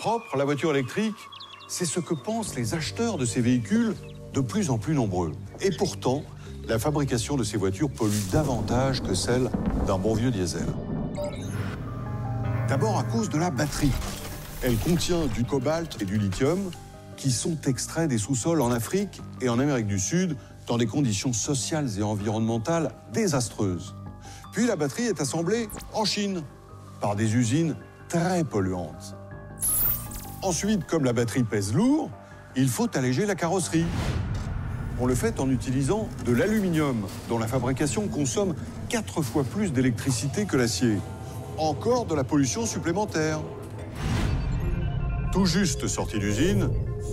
Propre, la voiture électrique, c'est ce que pensent les acheteurs de ces véhicules de plus en plus nombreux. Et pourtant, la fabrication de ces voitures pollue davantage que celle d'un bon vieux diesel. D'abord à cause de la batterie. Elle contient du cobalt et du lithium qui sont extraits des sous-sols en Afrique et en Amérique du Sud dans des conditions sociales et environnementales désastreuses. Puis la batterie est assemblée en Chine par des usines très polluantes. Ensuite, comme la batterie pèse lourd, il faut alléger la carrosserie. On le fait en utilisant de l'aluminium, dont la fabrication consomme 4 fois plus d'électricité que l'acier. Encore de la pollution supplémentaire. Tout juste sortie d'usine,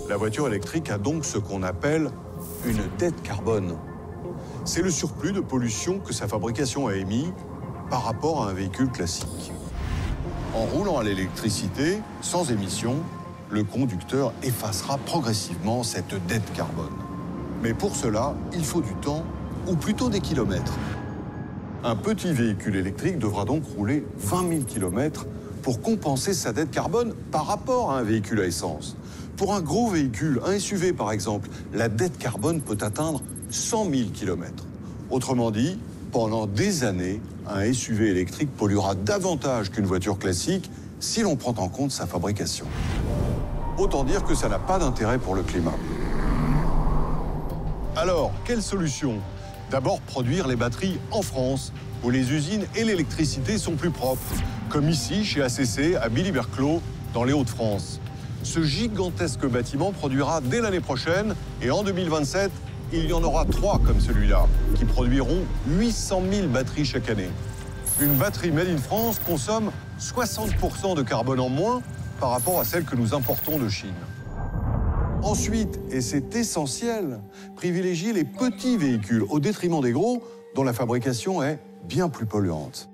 la voiture électrique a donc ce qu'on appelle une dette carbone. C'est le surplus de pollution que sa fabrication a émis par rapport à un véhicule classique. En roulant à l'électricité, sans émission, le conducteur effacera progressivement cette dette carbone. Mais pour cela, il faut du temps, ou plutôt des kilomètres. Un petit véhicule électrique devra donc rouler 20 000 km pour compenser sa dette carbone par rapport à un véhicule à essence. Pour un gros véhicule, un SUV par exemple, la dette carbone peut atteindre 100 000 km. Autrement dit, pendant des années, un SUV électrique polluera davantage qu'une voiture classique si l'on prend en compte sa fabrication. Autant dire que ça n'a pas d'intérêt pour le climat. Alors, quelle solution? D'abord, produire les batteries en France, où les usines et l'électricité sont plus propres, comme ici, chez ACC, à Billy-Berclos, dans les Hauts-de-France. Ce gigantesque bâtiment produira dès l'année prochaine, et en 2027, il y en aura 3 comme celui-là, qui produiront 800 000 batteries chaque année. Une batterie made in France consomme 60% de carbone en moins par rapport à celle que nous importons de Chine. Ensuite, et c'est essentiel, privilégier les petits véhicules au détriment des gros, dont la fabrication est bien plus polluante.